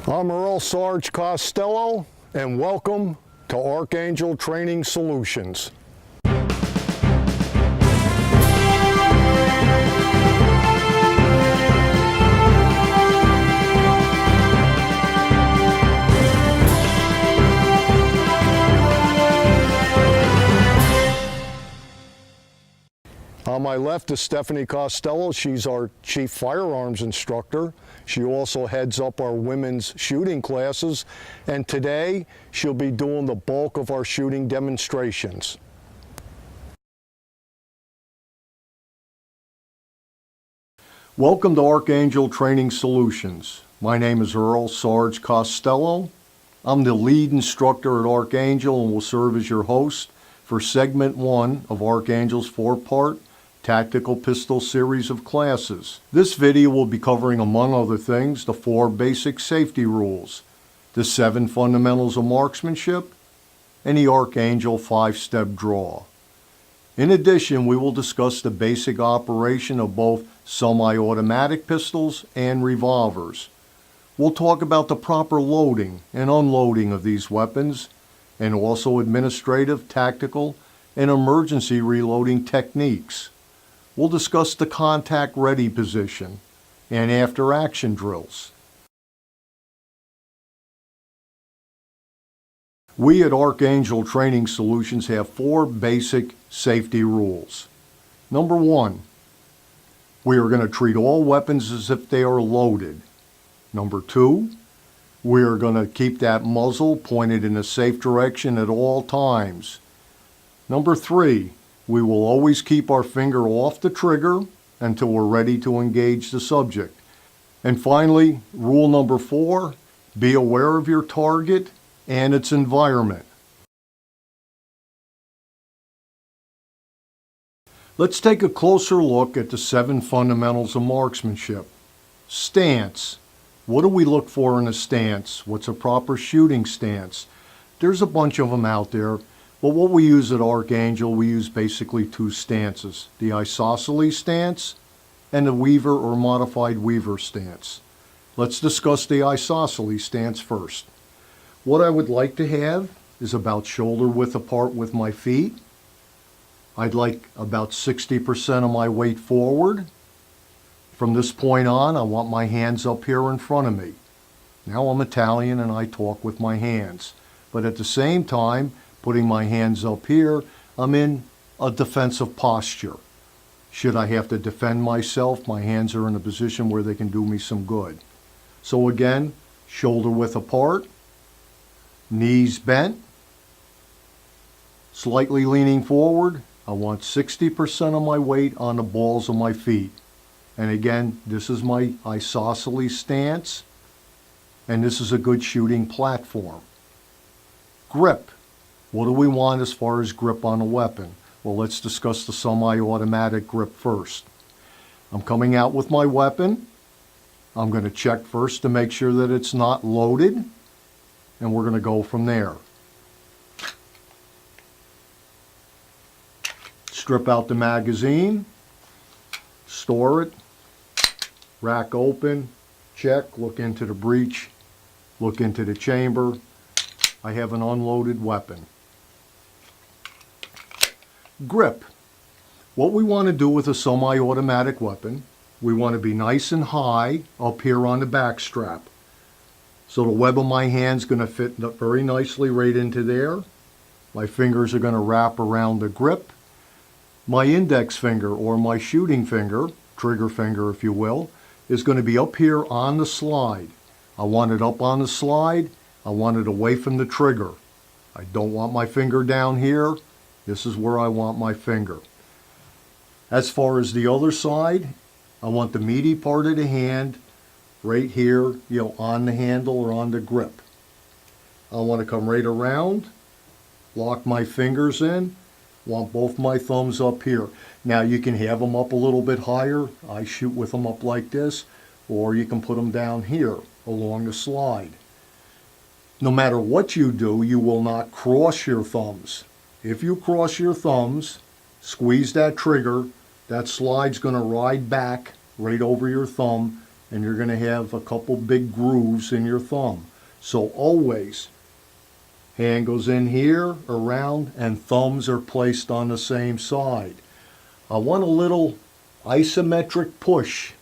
I'm Earl Sarge Costello, and welcome to Archangel Training Solutions. On my left is Stephanie Costello. She's our Chief Firearms Instructor. She also heads up our women's shooting classes, and today she'll be doing the bulk of our shooting demonstrations. Welcome to Archangel Training Solutions. My name is Earl Sarge Costello. I'm the lead instructor at Archangel and will serve as your host for segment 1 of Archangel's 4-part Tactical Pistol series of classes. This video will be covering, among other things, the 4 basic safety rules, the 7 fundamentals of marksmanship, and the Archangel 5-step draw. In addition, we will discuss the basic operation of both semi-automatic pistols and revolvers. We'll talk about the proper loading and unloading of these weapons, and also administrative, tactical, and emergency reloading techniques. We'll discuss the contact ready position and after action drills. We at Archangel Training Solutions have 4 basic safety rules. Number 1, we are going to treat all weapons as if they are loaded. Number 2, we are going to keep that muzzle pointed in a safe direction at all times. Number 3, we will always keep our finger off the trigger until we're ready to engage the subject. And finally, rule number 4, be aware of your target and its environment. Let's take a closer look at the 7 fundamentals of marksmanship. Stance. What do we look for in a stance? What's a proper shooting stance? There's a bunch of them out there. But what we use at Archangel, we use basically 2 stances. The isosceles stance and the Weaver or modified Weaver stance. Let's discuss the isosceles stance first. What I would like to have is about shoulder width apart with my feet. I'd like about 60% of my weight forward. From this point on, I want my hands up here in front of me. Now I'm Italian and I talk with my hands. But at the same time, putting my hands up here, I'm in a defensive posture. Should I have to defend myself, my hands are in a position where they can do me some good. So again, shoulder width apart, knees bent, slightly leaning forward. I want 60% of my weight on the balls of my feet. And again, this is my isosceles stance, and this is a good shooting platform. Grip. What do we want as far as grip on a weapon? Well, let's discuss the semi-automatic grip first. I'm coming out with my weapon. I'm going to check first to make sure that it's not loaded, and we're going to go from there. Strip out the magazine, store it, rack open, check, look into the breech, look into the chamber. I have an unloaded weapon. Grip. What we want to do with a semi-automatic weapon, we want to be nice and high up here on the back strap. So the web of my hand's going to fit very nicely right into there. My fingers are going to wrap around the grip. My index finger, or my shooting finger, trigger finger if you will, is going to be up here on the slide. I want it up on the slide. I want it away from the trigger. I don't want my finger down here. This is where I want my finger. As far as the other side, I want the meaty part of the hand right here, on the handle or on the grip. I want to come right around, lock my fingers in, want both my thumbs up here. Now you can have them up a little bit higher. I shoot with them up like this, or you can put them down here along the slide. No matter what you do, you will not cross your thumbs. If you cross your thumbs, squeeze that trigger, that slide's going to ride back right over your thumb, and you're going to have a couple big grooves in your thumb. So always, hand goes in here, around, and thumbs are placed on the same side. I want a little isometric push.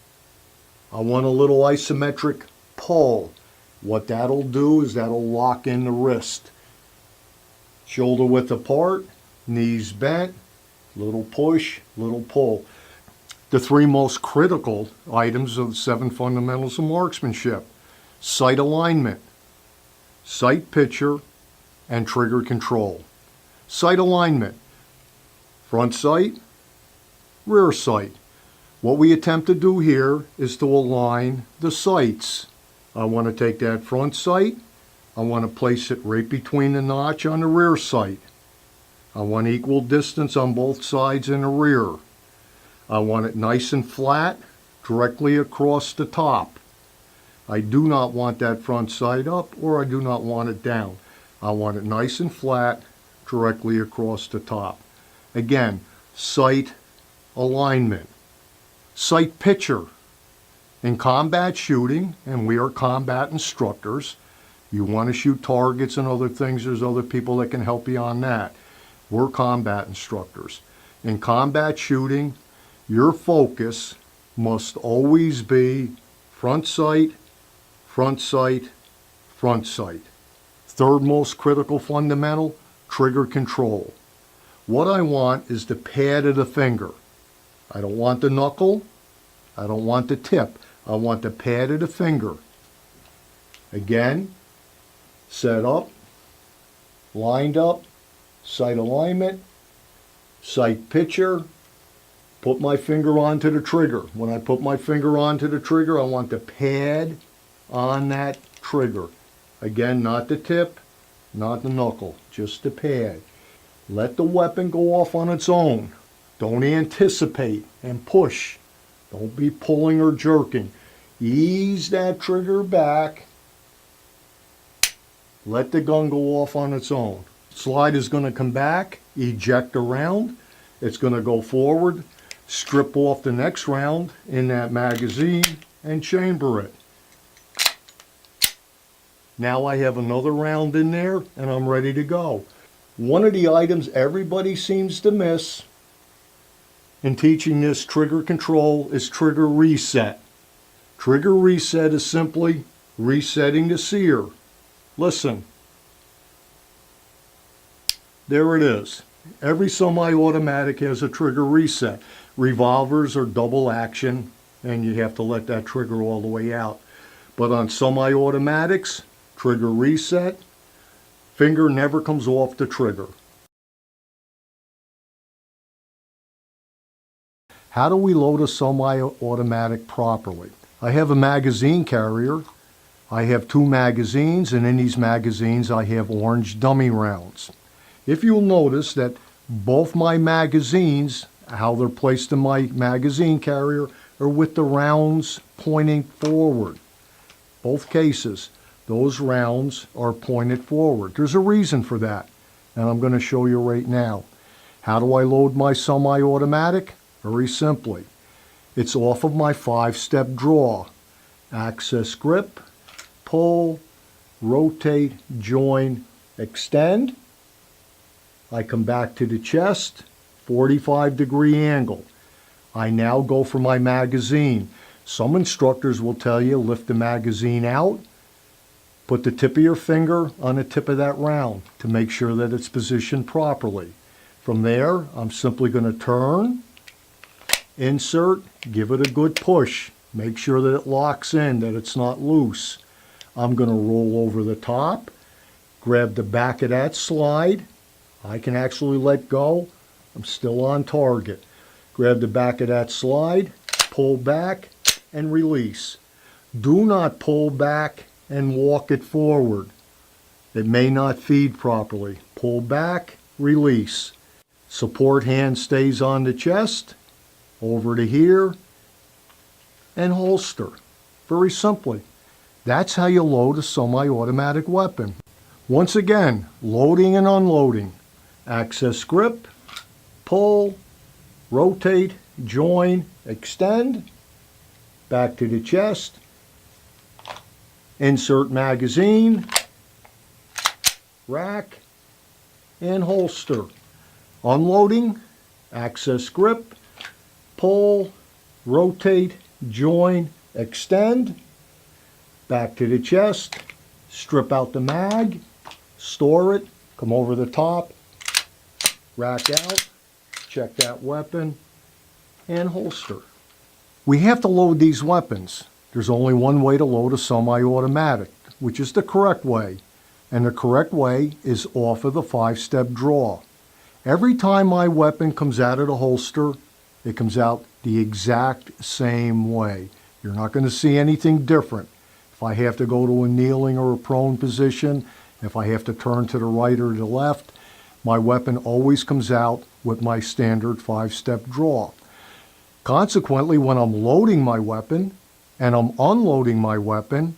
I want a little isometric pull. What that'll do is that'll lock in the wrist. Shoulder width apart, knees bent, little push, little pull. The three most critical items of the 7 fundamentals of marksmanship: sight alignment, sight picture, and trigger control. Sight alignment: front sight, rear sight. What we attempt to do here is to align the sights. I want to take that front sight, I want to place it right between the notch on the rear sight. I want equal distance on both sides in the rear. I want it nice and flat, directly across the top. I do not want that front sight up, or I do not want it down. I want it nice and flat, directly across the top. Again, sight alignment. Sight picture. In combat shooting, and we are combat instructors, you want to shoot targets and other things, there's other people that can help you on that. We're combat instructors. In combat shooting, your focus must always be front sight, front sight, front sight. Third most critical fundamental, trigger control. What I want is the pad of the finger. I don't want the knuckle. I don't want the tip. I want the pad of the finger. Again, set up, lined up, sight alignment, sight picture, put my finger onto the trigger. When I put my finger onto the trigger, I want the pad on that trigger. Again, not the tip, not the knuckle, just the pad. Let the weapon go off on its own. Don't anticipate and push. Don't be pulling or jerking. Ease that trigger back. Let the gun go off on its own. Slide is going to come back, eject a round. It's going to go forward, strip off the next round in that magazine, and chamber it. Now I have another round in there, and I'm ready to go. One of the items everybody seems to miss in teaching this trigger control is trigger reset. Trigger reset is simply resetting the sear. Listen. There it is. Every semi-automatic has a trigger reset. Revolvers are double action, and you have to let that trigger all the way out. But on semi-automatics, trigger reset, finger never comes off the trigger. How do we load a semi-automatic properly? I have a magazine carrier. I have 2 magazines, and in these magazines I have orange dummy rounds. If you'll notice that both my magazines, how they're placed in my magazine carrier, are with the rounds pointing forward. Both cases, those rounds are pointed forward. There's a reason for that, and I'm going to show you right now. How do I load my semi-automatic? Very simply. It's off of my 5-step draw. Access grip, pull, rotate, join, extend. I come back to the chest, 45-degree angle. I now go for my magazine. Some instructors will tell you lift the magazine out, put the tip of your finger on the tip of that round to make sure that it's positioned properly. From there, I'm simply going to turn, insert, give it a good push. Make sure that it locks in, that it's not loose. I'm going to roll over the top, grab the back of that slide. I can actually let go. I'm still on target. Grab the back of that slide, pull back, and release. Do not pull back and walk it forward. It may not feed properly. Pull back, release. Support hand stays on the chest, over to here, and holster. Very simply. That's how you load a semi-automatic weapon. Once again, loading and unloading. Access grip, pull, rotate, join, extend. back to the chest, insert magazine, rack, and holster. Unloading, access grip, pull, rotate, join, extend, back to the chest, strip out the mag, store it, come over the top, rack out, check that weapon, and holster. We have to load these weapons. There's only one way to load a semi-automatic, which is the correct way. And the correct way is off of the 5-step draw. Every time my weapon comes out of the holster, it comes out the exact same way. You're not going to see anything different. If I have to go to a kneeling or a prone position, if I have to turn to the right or the left, my weapon always comes out with my standard 5-step draw. Consequently, when I'm loading my weapon and I'm unloading my weapon,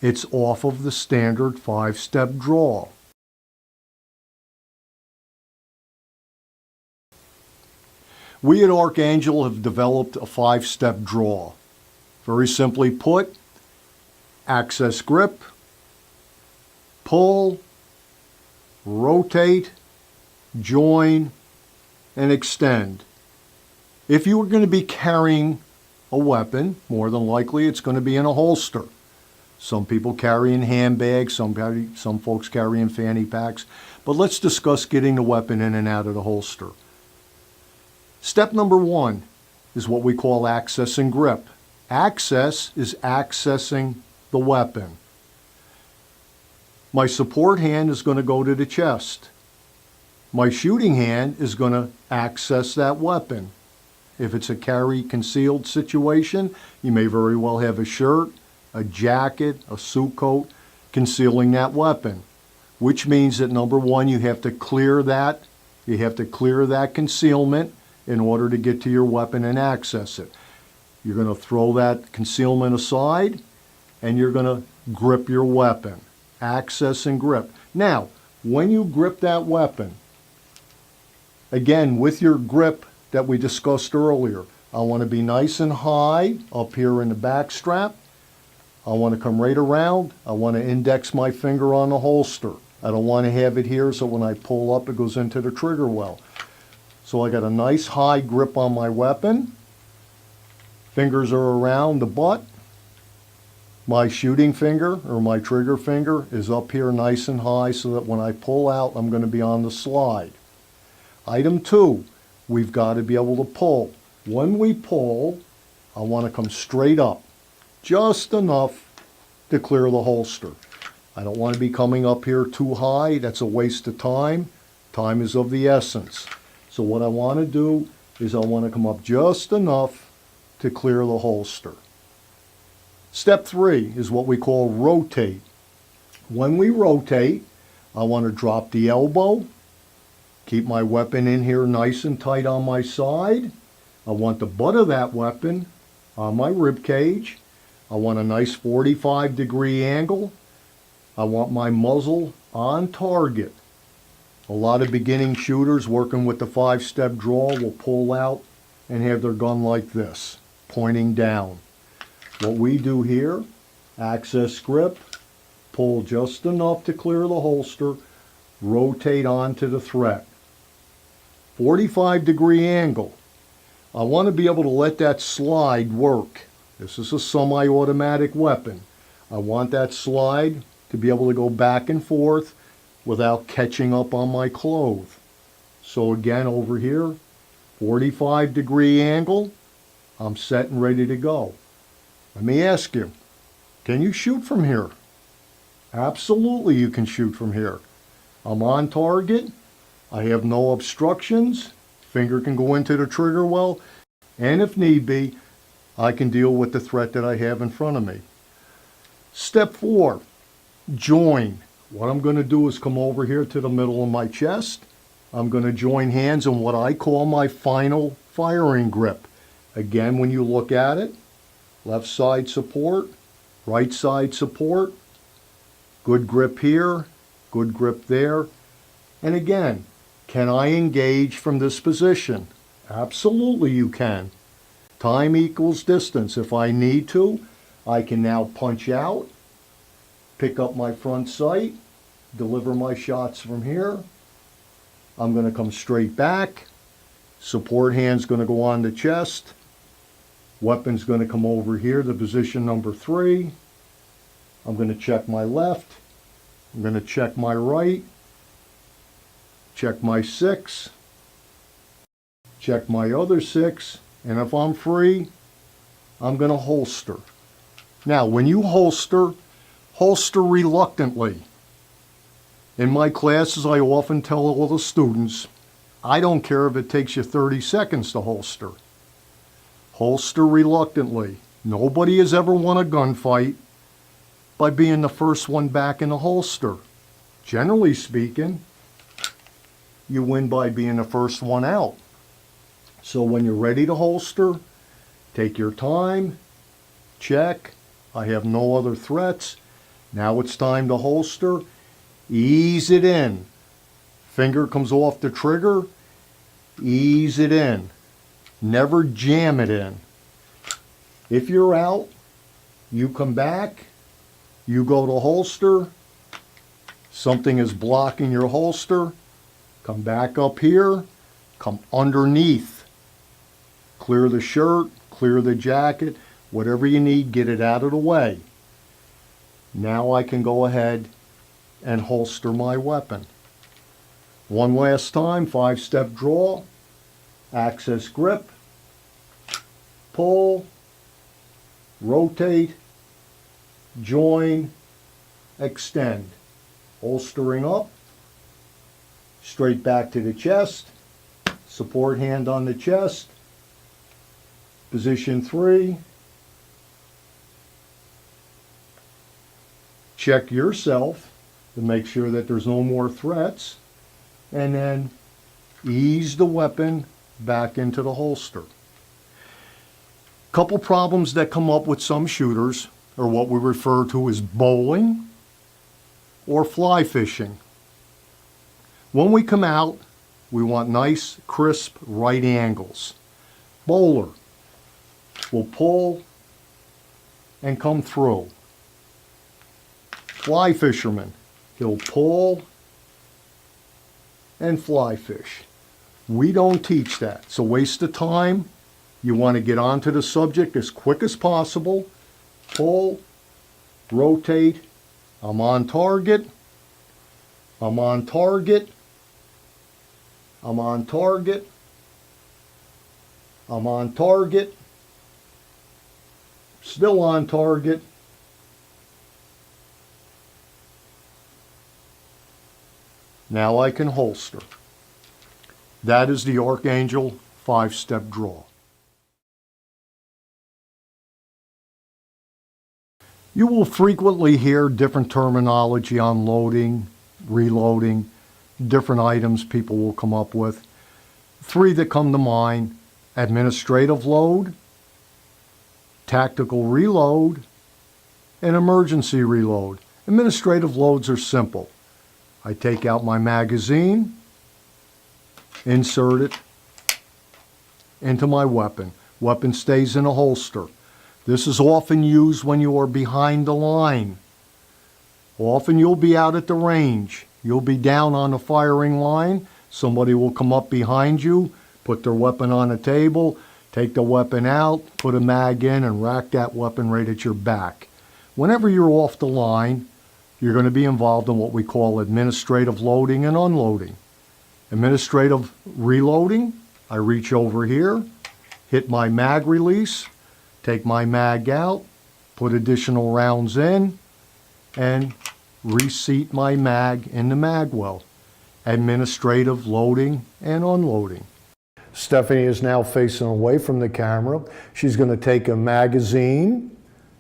it's off of the standard 5-step draw. We at Archangel have developed a 5-step draw. Very simply put, access grip, pull, rotate, join, and extend. If you are going to be carrying a weapon, more than likely it's going to be in a holster. Some people carry in handbags, some folks carry in fanny packs, but let's discuss getting the weapon in and out of the holster. Step number 1 is what we call access and grip. Access is accessing the weapon. My support hand is going to go to the chest. My shooting hand is going to access that weapon. If it's a carry concealed situation, you may very well have a shirt, a jacket, a suit coat concealing that weapon, which means that number 1, you have to clear that. You have to clear that concealment in order to get to your weapon and access it. You're going to throw that concealment aside and you're going to grip your weapon. Access and grip. Now, when you grip that weapon, again, with your grip that we discussed earlier, I want to be nice and high up here in the back strap. I want to come right around. I want to index my finger on the holster. I don't want to have it here so when I pull up it goes into the trigger well. So I got a nice high grip on my weapon. Fingers are around the butt. My shooting finger or my trigger finger is up here nice and high so that when I pull out I'm going to be on the slide. Item 2, we've got to be able to pull. When we pull, I want to come straight up, just enough to clear the holster. I don't want to be coming up here too high. That's a waste of time. Time is of the essence. So what I want to do is I want to come up just enough to clear the holster. Step 3 is what we call rotate. When we rotate, I want to drop the elbow, keep my weapon in here nice and tight on my side. I want the butt of that weapon on my rib cage. I want a nice 45-degree angle. I want my muzzle on target. A lot of beginning shooters working with the 5-step draw will pull out and have their gun like this, pointing down. What we do here, access grip, pull just enough to clear the holster, rotate onto the threat. 45-degree angle. I want to be able to let that slide work. This is a semi-automatic weapon. I want that slide to be able to go back and forth without catching up on my clothes. So again, over here, 45-degree angle, I'm set and ready to go. Let me ask you, can you shoot from here? Absolutely you can shoot from here. I'm on target. I have no obstructions. Finger can go into the trigger well. And if need be, I can deal with the threat that I have in front of me. Step 4, join. What I'm going to do is come over here to the middle of my chest. I'm going to join hands in what I call my final firing grip. Again, when you look at it, left side support, right side support, good grip here, good grip there. And again, can I engage from this position? Absolutely you can. Time equals distance. If I need to, I can now punch out, pick up my front sight, deliver my shots from here. I'm going to come straight back. Support hand's going to go on the chest. Weapon's going to come over here to position number 3. I'm going to check my left. I'm going to check my right. Check my 6. Check my other 6. And if I'm free, I'm going to holster. Now, when you holster, holster reluctantly. In my classes, I often tell all the students, I don't care if it takes you 30 seconds to holster. Holster reluctantly. Nobody has ever won a gunfight by being the first one back in the holster. Generally speaking, you win by being the first one out. So when you're ready to holster, take your time, check. I have no other threats. Now it's time to holster. Ease it in. Finger comes off the trigger. Ease it in. Never jam it in. If you're out, you come back, you go to holster, something is blocking your holster, come back up here, come underneath. Clear the shirt, clear the jacket, whatever you need, get it out of the way. Now I can go ahead and holster my weapon. One last time, 5-step draw, access grip, pull, rotate, join, extend. Holstering up, straight back to the chest, support hand on the chest, position 3. Check yourself to make sure that there's no more threats, and then ease the weapon back into the holster. Couple problems that come up with some shooters are what we refer to as bowling or fly fishing. When we come out, we want nice, crisp, right angles. Bowler will pull and come through. Fly fisherman, he'll pull and fly fish. We don't teach that. It's a waste of time. You want to get onto the subject as quick as possible. Pull, rotate, I'm on target, I'm on target, I'm on target, I'm on target, still on target. Now I can holster. That is the Archangel 5-step draw. You will frequently hear different terminology on loading, reloading, different items people will come up with. 3 that come to mind: administrative load, tactical reload, and emergency reload. Administrative loads are simple. I take out my magazine, insert it into my weapon. Weapon stays in a holster. This is often used when you are behind the line. Often you'll be out at the range. You'll be down on the firing line. Somebody will come up behind you, put their weapon on a table, take the weapon out, put a mag in, and rack that weapon right at your back. Whenever you're off the line, you're going to be involved in what we call administrative loading and unloading. Administrative reloading, I reach over here, hit my mag release, take my mag out, put additional rounds in, and reseat my mag in the mag well. Administrative loading and unloading. Stephanie is now facing away from the camera. She's going to take a magazine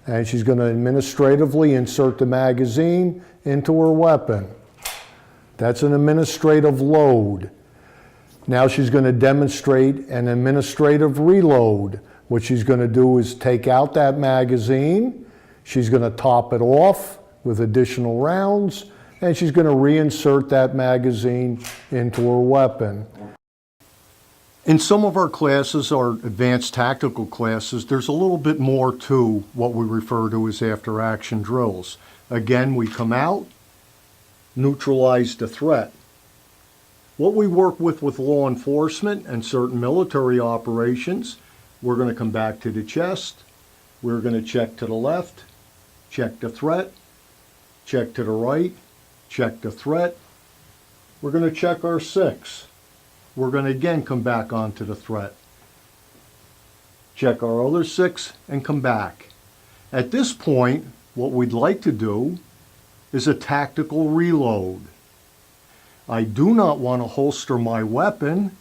and she's going to administratively insert the magazine into her weapon. That's an administrative load. Now she's going to demonstrate an administrative reload. What she's going to do is take out that magazine, she's going to top it off with additional rounds, and she's going to reinsert that magazine into her weapon. In some of our classes, our advanced tactical classes, there's a little bit more to what we refer to as after action drills. Again, we come out, neutralize the threat. What we work with law enforcement and certain military operations, we're going to come back to the chest, we're going to check to the left, check the threat, check to the right, check the threat. We're going to check our 6. We're going to again come back onto the threat. Check our other 6 and come back. At this point, what we'd like to do is a tactical reload. I do not want to holster my weapon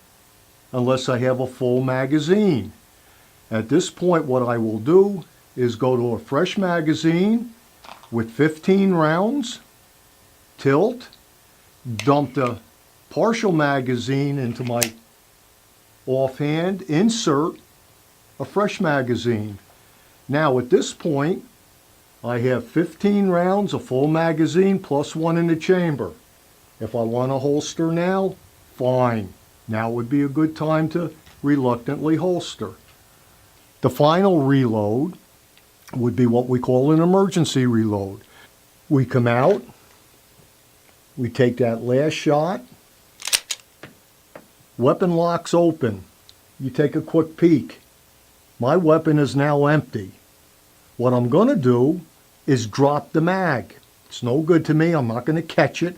unless I have a full magazine. At this point, what I will do is go to a fresh magazine with 15 rounds, tilt, dump the partial magazine into my offhand, insert a fresh magazine. Now at this point, I have 15 rounds, a full magazine, plus 1 in the chamber. If I want to holster now, fine. Now would be a good time to reluctantly holster. The final reload would be what we call an emergency reload. We come out, we take that last shot, weapon locks open. You take a quick peek. My weapon is now empty. What I'm going to do is drop the mag. It's no good to me. I'm not going to catch it.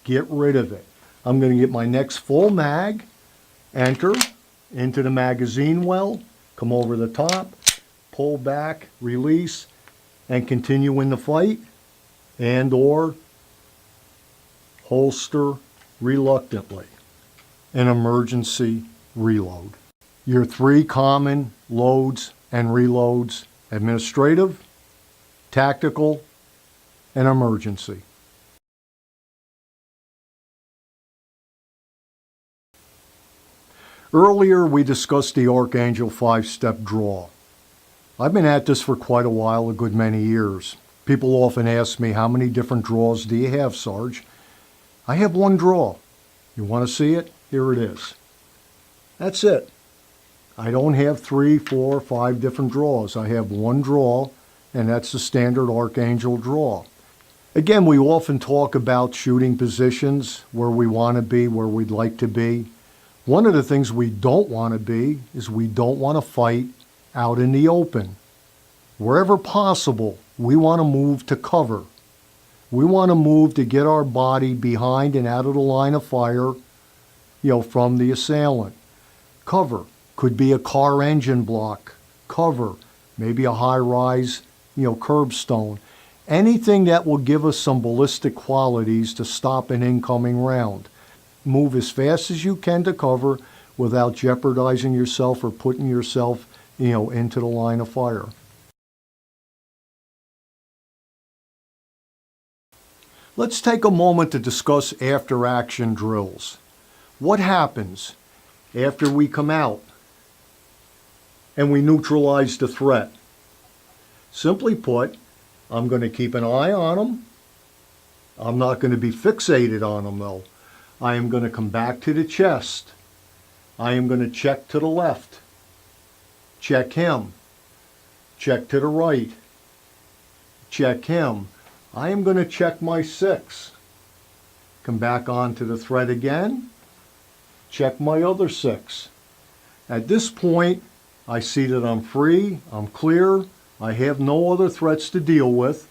Get rid of it. I'm going to get my next full mag, enter into the magazine well, come over the top, pull back, release, and continue in the fight, and or holster reluctantly. An emergency reload. Your 3 common loads and reloads: administrative, tactical, and emergency. Earlier we discussed the Archangel 5-step draw. I've been at this for quite a while, a good many years. People often ask me, how many different draws do you have, Sarge? I have 1 draw. You want to see it? Here it is. That's it. I don't have 3, 4, 5 different draws. I have 1 draw, and that's the standard Archangel draw. Again, we often talk about shooting positions, where we want to be, where we'd like to be. One of the things we don't want to be is we don't want to fight out in the open. Wherever possible, we want to move to cover. We want to move to get our body behind and out of the line of fire, from the assailant. Cover could be a car engine block. Cover, maybe a high-rise, curbstone. Anything that will give us some ballistic qualities to stop an incoming round. Move as fast as you can to cover without jeopardizing yourself or putting yourself, into the line of fire. Let's take a moment to discuss after-action drills. What happens after we come out and we neutralize the threat? Simply put, I'm going to keep an eye on them. I'm not going to be fixated on them though. I am going to come back to the chest. I am going to check to the left. Check him. Check to the right. Check him. I am going to check my 6. Come back onto the threat again. Check my other 6. At this point, I see that I'm free, I'm clear, I have no other threats to deal with.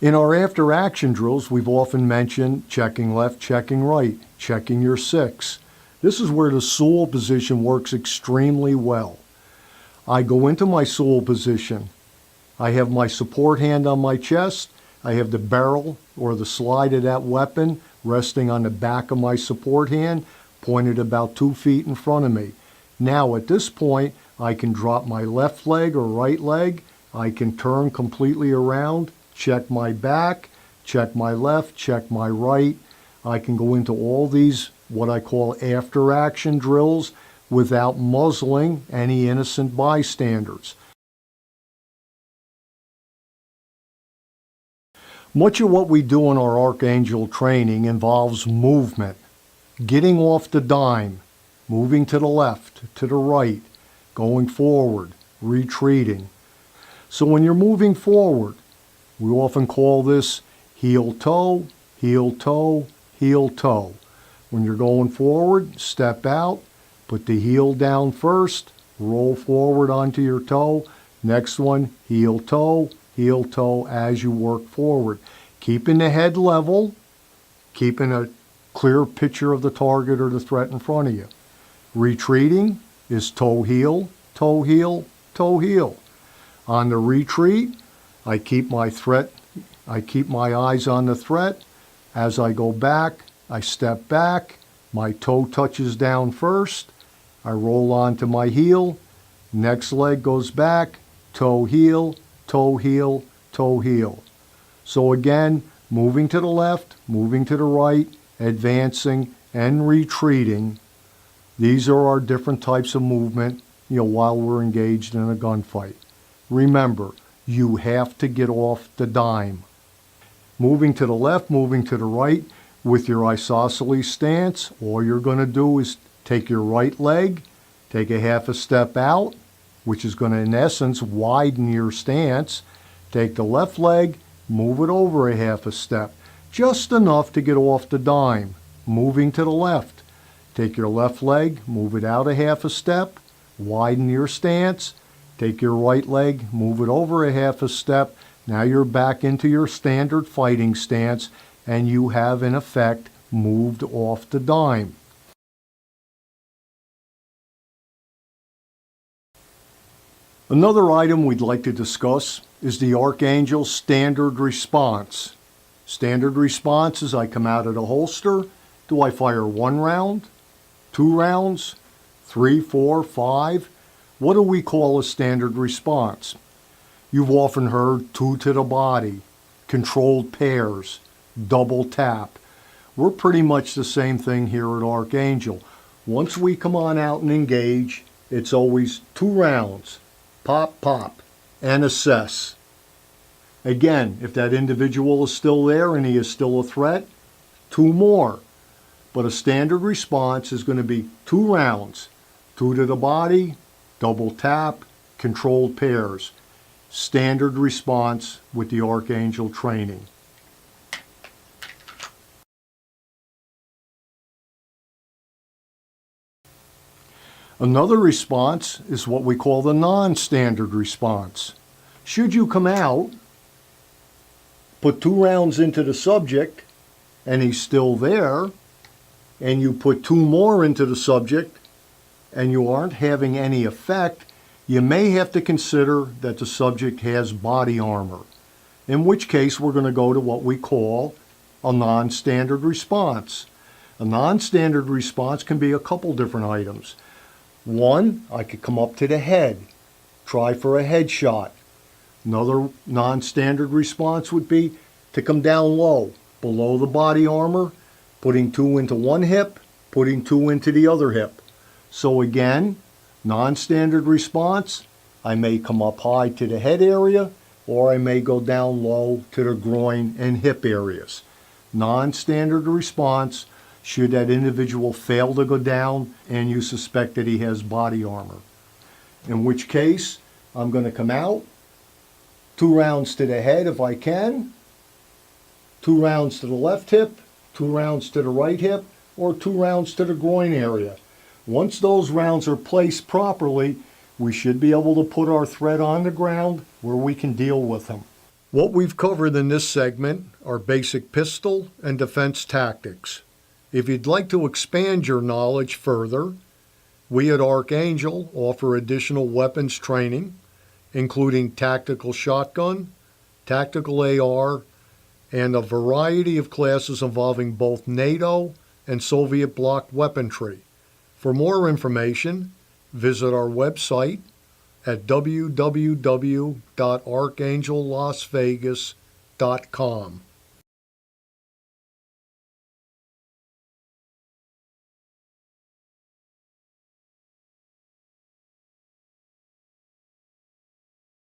In our after-action drills, we've often mentioned checking left, checking right, checking your 6. This is where the Sewell position works extremely well. I go into my Sewell position. I have my support hand on my chest. I have the barrel or the slide of that weapon resting on the back of my support hand, pointed about 2 feet in front of me. Now at this point, I can drop my left leg or right leg. I can turn completely around, check my back, check my left, check my right. I can go into all these, what I call after-action drills, without muzzling any innocent bystanders. Much of what we do in our Archangel training involves movement, getting off the dime, moving to the left, to the right, going forward, retreating. So when you're moving forward, we often call this heel toe, heel toe, heel toe. When you're going forward, step out, put the heel down first, roll forward onto your toe. Next one, heel toe as you work forward. Keeping the head level, keeping a clear picture of the target or the threat in front of you. Retreating is toe heel, toe heel, toe heel. On the retreat, I keep my eyes on the threat. As I go back, I step back, my toe touches down first, I roll onto my heel, next leg goes back, toe heel, toe heel, toe heel. So again, moving to the left, moving to the right, advancing and retreating. These are our different types of movement, while we're engaged in a gunfight. Remember, you have to get off the dime. Moving to the left, moving to the right, with your isosceles stance, all you're going to do is take your right leg, take a half a step out, which is going to, in essence, widen your stance. Take the left leg, move it over a half a step, just enough to get off the dime. Moving to the left, take your left leg, move it out a half a step, widen your stance. Take your right leg, move it over a half a step. Now you're back into your standard fighting stance, and you have, in effect, moved off the dime. Another item we'd like to discuss is the Archangel standard response. Standard response is I come out of the holster. Do I fire 1 round, 2 rounds, 3, 4, 5? What do we call a standard response? You've often heard 2 to the body, controlled pairs, double tap. We're pretty much the same thing here at Archangel. Once we come on out and engage, it's always 2 rounds, pop, pop, and assess. Again, if that individual is still there and he is still a threat, 2 more. But a standard response is going to be 2 rounds, 2 to the body, double tap, controlled pairs. Standard response with the Archangel training. Another response is what we call the non-standard response. Should you come out, put 2 rounds into the subject, and he's still there, and you put 2 more into the subject, and you aren't having any effect, you may have to consider that the subject has body armor, in which case we're going to go to what we call a non-standard response. A non-standard response can be a couple different items. 1, I could come up to the head, try for a headshot. Another non-standard response would be to come down low, below the body armor, putting 2 into one hip, putting 2 into the other hip. So again, non-standard response, I may come up high to the head area, or I may go down low to the groin and hip areas. Non-standard response, should that individual fail to go down and you suspect that he has body armor. In which case, I'm going to come out, 2 rounds to the head if I can, 2 rounds to the left hip, 2 rounds to the right hip, or 2 rounds to the groin area. Once those rounds are placed properly, we should be able to put our threat on the ground where we can deal with him. What we've covered in this segment are basic pistol and defense tactics. If you'd like to expand your knowledge further, we at Archangel offer additional weapons training, including tactical shotgun, tactical AR, and a variety of classes involving both NATO and Soviet bloc weaponry. For more information, visit our website at www.archangellasvegas.com.